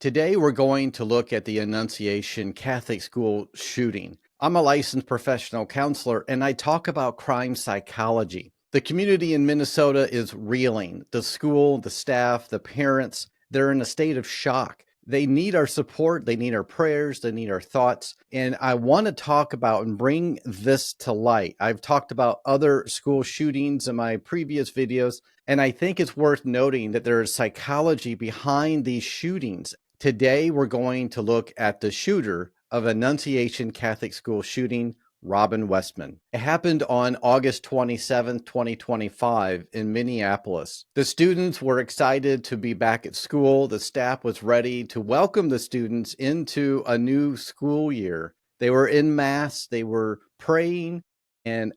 Today, we're going to look at the Annunciation Catholic School shooting. I'm a licensed professional counselor, and I talk about crime psychology. The community in Minnesota is reeling. The school, the staff, the parents, they're in a state of shock. They need our support. They need our prayers. They need our thoughts. And I want to talk about and bring this to light. I've talked about other school shootings in my previous videos, and I think it's worth noting that there is psychology behind these shootings. Today, we're going to look at the shooter of Annunciation Catholic School shooting, Robin Westman. It happened on August 27, 2025 in Minneapolis. The students were excited to be back at school. The staff was ready to welcome the students into a new school year. They were in mass, they were praying, and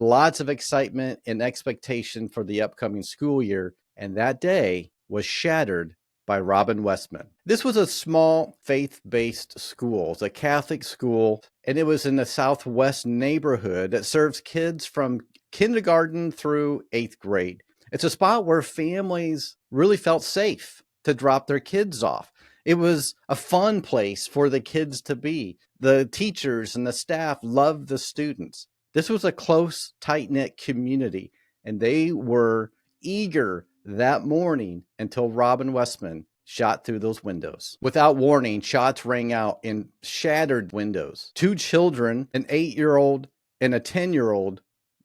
lots of excitement and expectation for the upcoming school year. And that day was shattered by Robin Westman. This was a small faith-based school. It's a Catholic school, and it was in the Southwest neighborhood that serves kids from kindergarten through 8th grade. It's a spot where families really felt safe to drop their kids off. It was a fun place for the kids to be. The teachers and the staff loved the students. This was a close, tight-knit community, and they were eager that morning until Robin Westman shot through those windows. Without warning, shots rang out in shattered windows. 2 children, an 8-year-old and a 10-year-old,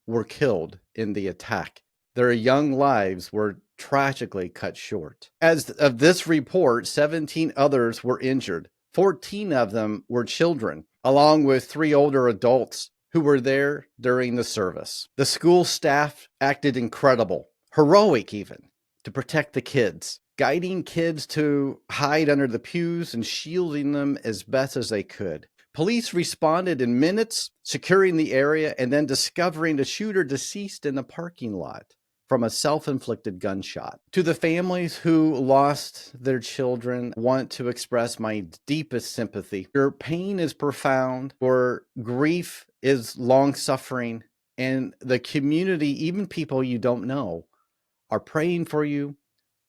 were killed in the attack. Their young lives were tragically cut short. As of this report, 17 others were injured. 14 of them were children, along with 3 older adults who were there during the service. The school staff acted incredible, heroic even, to protect the kids, guiding kids to hide under the pews and shielding them as best as they could. Police responded in minutes, securing the area and then discovering the shooter deceased in the parking lot from a self-inflicted gunshot. To the families who lost their children, I want to express my deepest sympathy. Your pain is profound, your grief is long-suffering, and the community, even people you don't know, are praying for you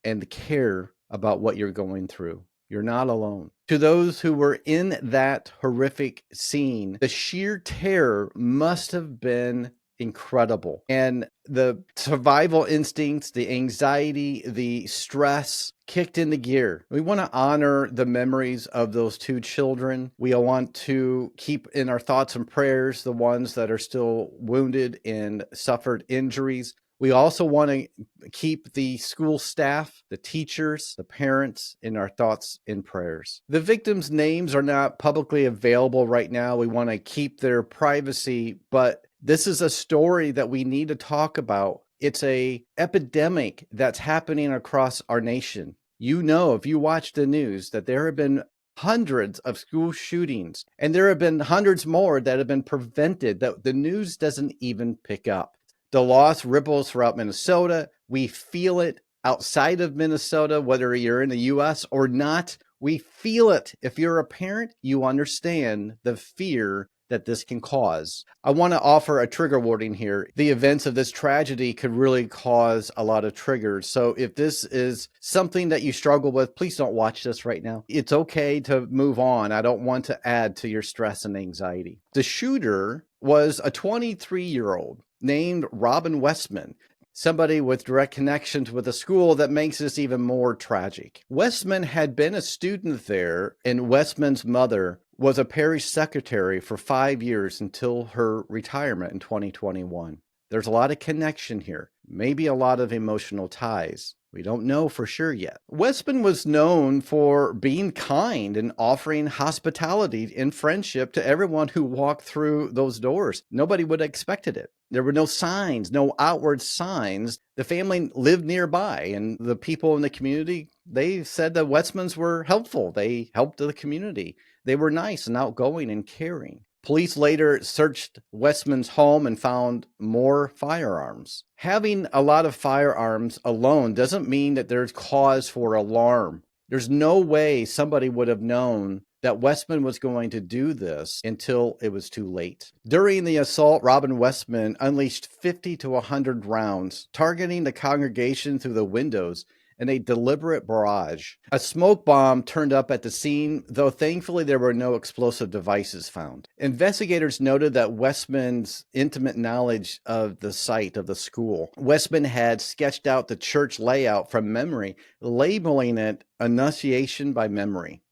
and care about what you're going through. You're not alone. To those who were in that horrific scene, the sheer terror must have been incredible. And the survival instincts, the anxiety, the stress kicked into gear. We want to honor the memories of those 2 children. We want to keep in our thoughts and prayers the ones that are still wounded and suffered injuries. We also want to keep the school staff, the teachers, the parents in our thoughts and prayers. The victims' names are not publicly available right now. We want to keep their privacy, but this is a story that we need to talk about. It's an epidemic that's happening across our nation. You know, if you watch the news, that there have been hundreds of school shootings, and there have been hundreds more that have been prevented that the news doesn't even pick up. The loss ripples throughout Minnesota. We feel it outside of Minnesota, whether you're in the U.S. or not. We feel it. If you're a parent, you understand the fear that this can cause. I want to offer a trigger warning here. The events of this tragedy could really cause a lot of triggers. So if this is something that you struggle with, please don't watch this right now. It's okay to move on. I don't want to add to your stress and anxiety. The shooter was a 23-year-old named Robin Westman, somebody with direct connections with a school that makes this even more tragic. Westman had been a student there, and Westman's mother was a parish secretary for 5 years until her retirement in 2021. There's a lot of connection here, maybe a lot of emotional ties. We don't know for sure yet. Westman was known for being kind and offering hospitality and friendship to everyone who walked through those doors. Nobody would have expected it. There were no signs, no outward signs. The family lived nearby, and the people in the community, they said the Westmans were helpful. They helped the community. They were nice and outgoing and caring. Police later searched Westman's home and found more firearms. Having a lot of firearms alone doesn't mean that there's cause for alarm. There's no way somebody would have known that Westman was going to do this until it was too late. During the assault, Robin Westman unleashed 50 to 100 rounds, targeting the congregation through the windows in a deliberate barrage. A smoke bomb turned up at the scene, though thankfully there were no explosive devices found. Investigators noted that Westman's intimate knowledge of the site of the school. Westman had sketched out the church layout from memory, labeling it Annunciation by Memory.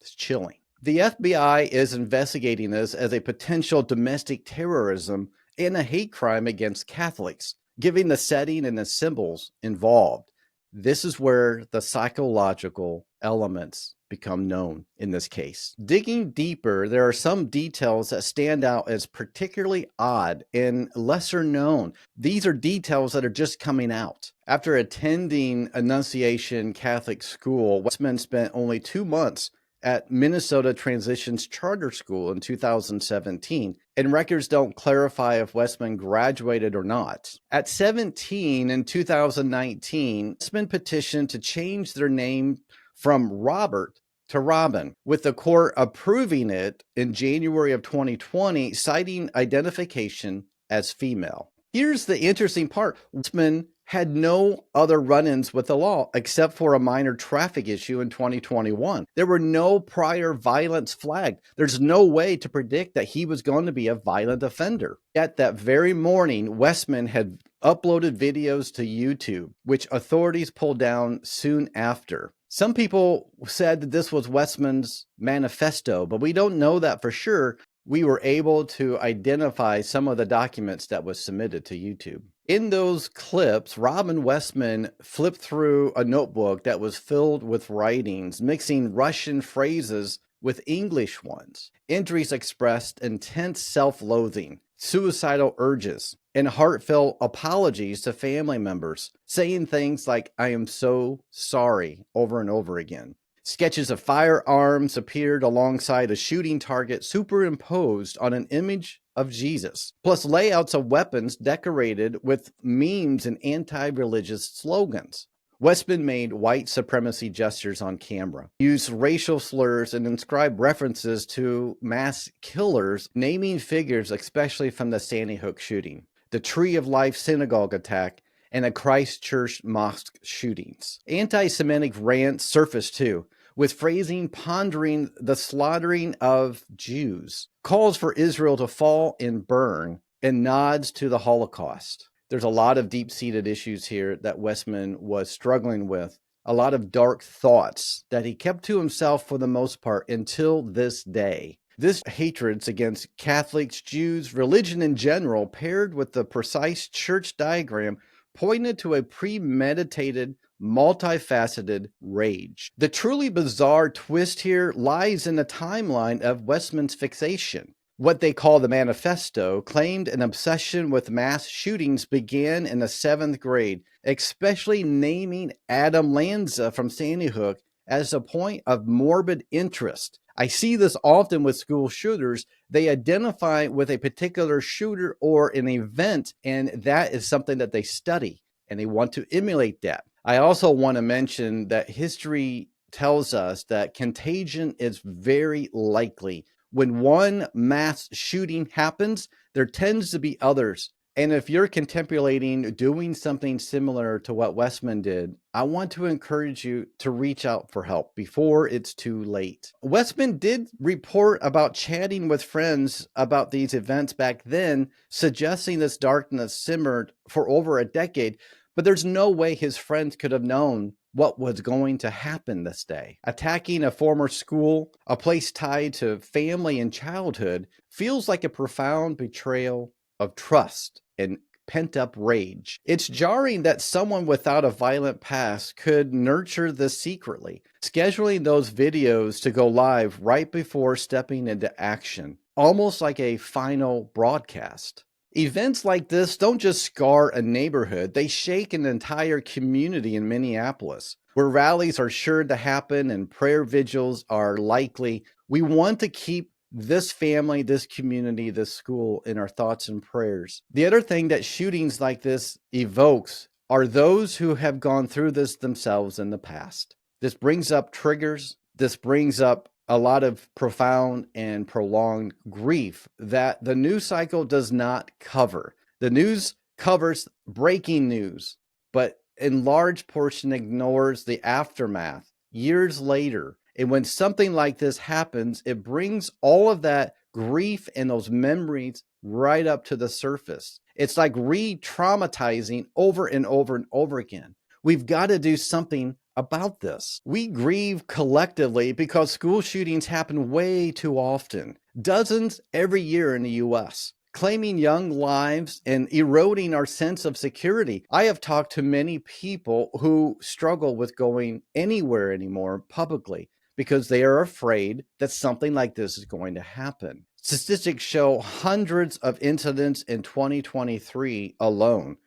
It's chilling. The FBI is investigating this as a potential domestic terrorism and a hate crime against Catholics, given the setting and the symbols involved. This is where the psychological elements become known in this case. Digging deeper, there are some details that stand out as particularly odd and lesser known. These are details that are just coming out. After attending Annunciation Catholic School, Westman spent only 2 months at Minnesota Transitions Charter School in 2017, and records don't clarify if Westman graduated or not. At 17 in 2019, Westman petitioned to change their name from Robert to Robin, with the court approving it in January of 2020, citing identification as female. Here's the interesting part. Westman had no other run-ins with the law except for a minor traffic issue in 2021. There were no prior violence flagged. There's no way to predict that he was going to be a violent offender. Yet that very morning, Westman had uploaded videos to YouTube, which authorities pulled down soon after. Some people said that this was Westman's manifesto, but we don't know that for sure. We were able to identify some of the documents that was submitted to YouTube. In those clips, Robin Westman flipped through a notebook that was filled with writings, mixing Russian phrases with English ones. Entries expressed intense self-loathing, suicidal urges, and heartfelt apologies to family members, saying things like, "I am so sorry," over and over again. Sketches of firearms appeared alongside a shooting target superimposed on an image of Jesus, plus layouts of weapons decorated with memes and anti-religious slogans. Westman made white supremacy gestures on camera, used racial slurs, and inscribed references to mass killers, naming figures especially from the Sandy Hook shooting, the Tree of Life synagogue attack, and the Christchurch mosque shootings. Anti-Semitic rants surfaced too, with phrasing pondering the slaughtering of Jews, calls for Israel to fall and burn, and nods to the Holocaust. There's a lot of deep-seated issues here that Westman was struggling with, a lot of dark thoughts that he kept to himself for the most part until this day. This hatred against Catholics, Jews, religion in general, paired with the precise church diagram, pointed to a premeditated, multifaceted rage. The truly bizarre twist here lies in the timeline of Westman's fixation. What they call the manifesto claimed an obsession with mass shootings began in the 7th grade, especially naming Adam Lanza from Sandy Hook as a point of morbid interest. I see this often with school shooters. They identify with a particular shooter or an event, and that is something that they study, and they want to emulate that. I also want to mention that history tells us that contagion is very likely. When one mass shooting happens, there tends to be others. And if you're contemplating doing something similar to what Westman did, I want to encourage you to reach out for help before it's too late. Westman did report about chatting with friends about these events back then, suggesting this darkness simmered for over a decade, but there's no way his friends could have known what was going to happen this day. Attacking a former school, a place tied to family and childhood, feels like a profound betrayal of trust and pent-up rage. It's jarring that someone without a violent past could nurture this secretly, scheduling those videos to go live right before stepping into action, almost like a final broadcast. Events like this don't just scar a neighborhood, they shake an entire community in Minneapolis, where rallies are sure to happen and prayer vigils are likely. We want to keep this family, this community, this school in our thoughts and prayers. The other thing that shootings like this evokes are those who have gone through this themselves in the past. This brings up triggers. This brings up a lot of profound and prolonged grief that the news cycle does not cover. The news covers breaking news, but in large portion ignores the aftermath years later. And when something like this happens, it brings all of that grief and those memories right up to the surface. It's like re-traumatizing over and over and over again. We've got to do something about this. We grieve collectively because school shootings happen way too often, dozens every year in the US, claiming young lives and eroding our sense of security. I have talked to many people who struggle with going anywhere anymore publicly because they are afraid that something like this is going to happen. Statistics show hundreds of incidents in 2023 alone,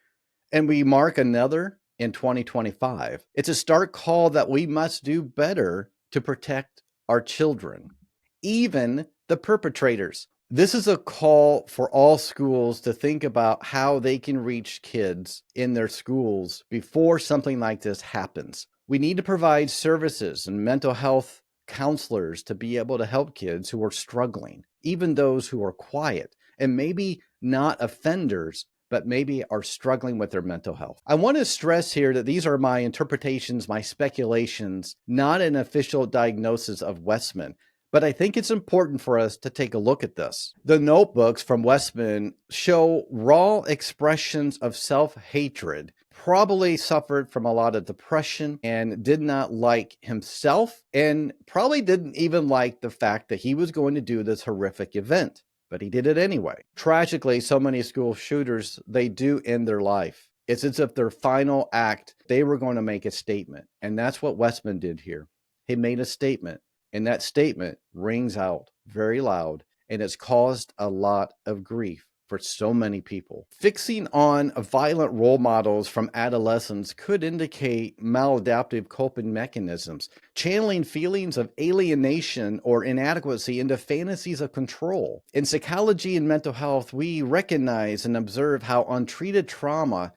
and we mark another in 2025. It's a stark call that we must do better to protect our children, even the perpetrators. This is a call for all schools to think about how they can reach kids in their schools before something like this happens. We need to provide services and mental health counselors to be able to help kids who are struggling, even those who are quiet and maybe not offenders, but maybe are struggling with their mental health. I want to stress here that these are my interpretations, my speculations, not an official diagnosis of Westman. But I think it's important for us to take a look at this. The notebooks from Westman show raw expressions of self-hatred, probably suffered from a lot of depression and did not like himself, and probably didn't even like the fact that he was going to do this horrific event. But he did it anyway. Tragically, so many school shooters, they do end their life. It's as if their final act, they were going to make a statement. And that's what Westman did here. He made a statement, and that statement rings out very loud, and it's caused a lot of grief for so many people. Fixing on violent role models from adolescence could indicate maladaptive coping mechanisms, channeling feelings of alienation or inadequacy into fantasies of control. In psychology and mental health, we recognize and observe how untreated trauma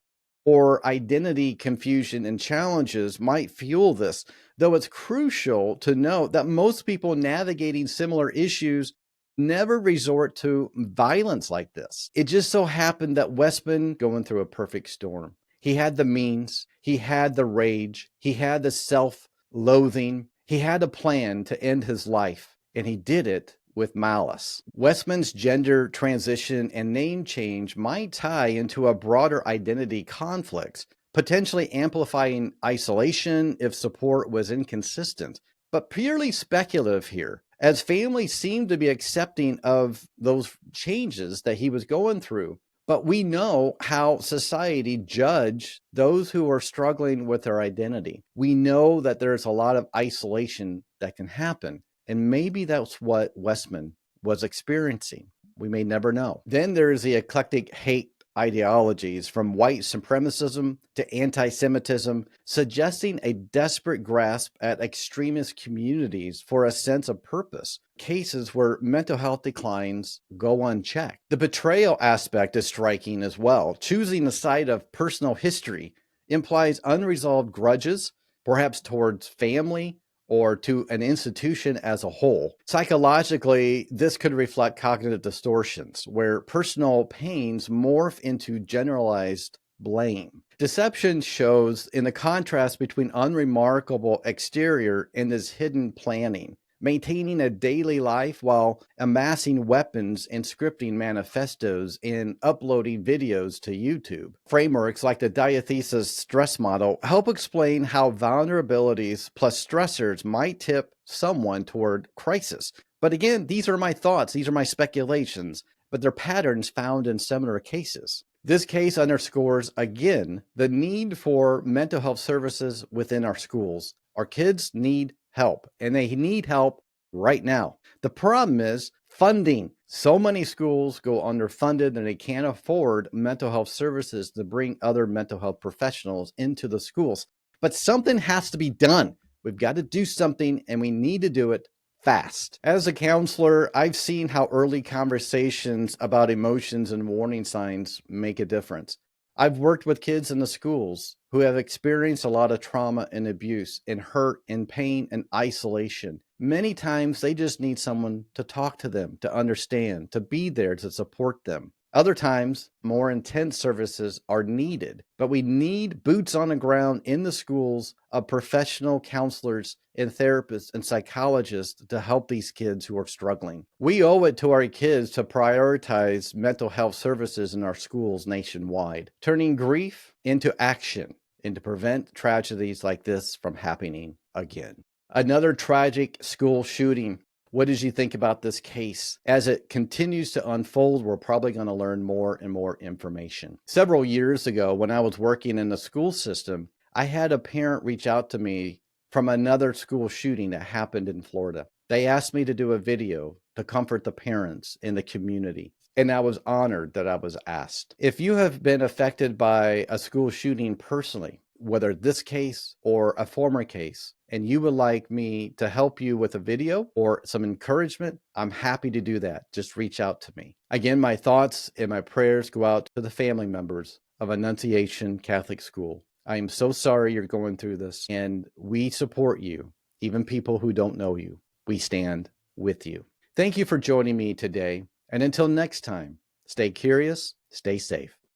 or identity confusion and challenges might fuel this, though it's crucial to note that most people navigating similar issues never resort to violence like this. It just so happened that Westman going through a perfect storm. He had the means, he had the rage, he had the self-loathing, he had a plan to end his life, and he did it with malice. Westman's gender transition and name change might tie into a broader identity conflicts, potentially amplifying isolation if support was inconsistent, but purely speculative here, as families seem to be accepting of those changes that he was going through. But we know how society judge those who are struggling with their identity. We know that there's a lot of isolation that can happen. And maybe that's what Westman was experiencing. We may never know. Then there's the eclectic hate ideologies from white supremacism to anti-Semitism, suggesting a desperate grasp at extremist communities for a sense of purpose, cases where mental health declines go unchecked. The betrayal aspect is striking as well. Choosing the side of personal history implies unresolved grudges, perhaps towards family, or to an institution as a whole. Psychologically, this could reflect cognitive distortions, where personal pains morph into generalized blame. Deception shows in the contrast between unremarkable exterior and this hidden planning, maintaining a daily life while amassing weapons and scripting manifestos and uploading videos to YouTube. Frameworks like the diathesis stress model help explain how vulnerabilities plus stressors might tip someone toward crisis. But again, these are my thoughts, these are my speculations, but they're patterns found in similar cases. This case underscores, again, the need for mental health services within our schools. Our kids need help, and they need help right now. The problem is funding. So many schools go underfunded and they can't afford mental health services to bring other mental health professionals into the schools. But something has to be done. We've got to do something, and we need to do it fast. As a counselor, I've seen how early conversations about emotions and warning signs make a difference. I've worked with kids in the schools who have experienced a lot of trauma and abuse and hurt and pain and isolation. Many times they just need someone to talk to them, to understand, to be there to support them. Other times, more intense services are needed, but we need boots on the ground in the schools of professional counselors and therapists and psychologists to help these kids who are struggling. We owe it to our kids to prioritize mental health services in our schools nationwide, turning grief into action and to prevent tragedies like this from happening again. Another tragic school shooting. What did you think about this case? As it continues to unfold, we're probably going to learn more and more information. Several years ago, when I was working in the school system, I had a parent reach out to me from another school shooting that happened in Florida. They asked me to do a video to comfort the parents in the community, and I was honored that I was asked. If you have been affected by a school shooting personally, whether this case or a former case, and you would like me to help you with a video or some encouragement, I'm happy to do that. Just reach out to me. Again, my thoughts and my prayers go out to the family members of Annunciation Catholic School. I am so sorry you're going through this, and we support you, even people who don't know you. We stand with you. Thank you for joining me today, and until next time, stay curious, stay safe.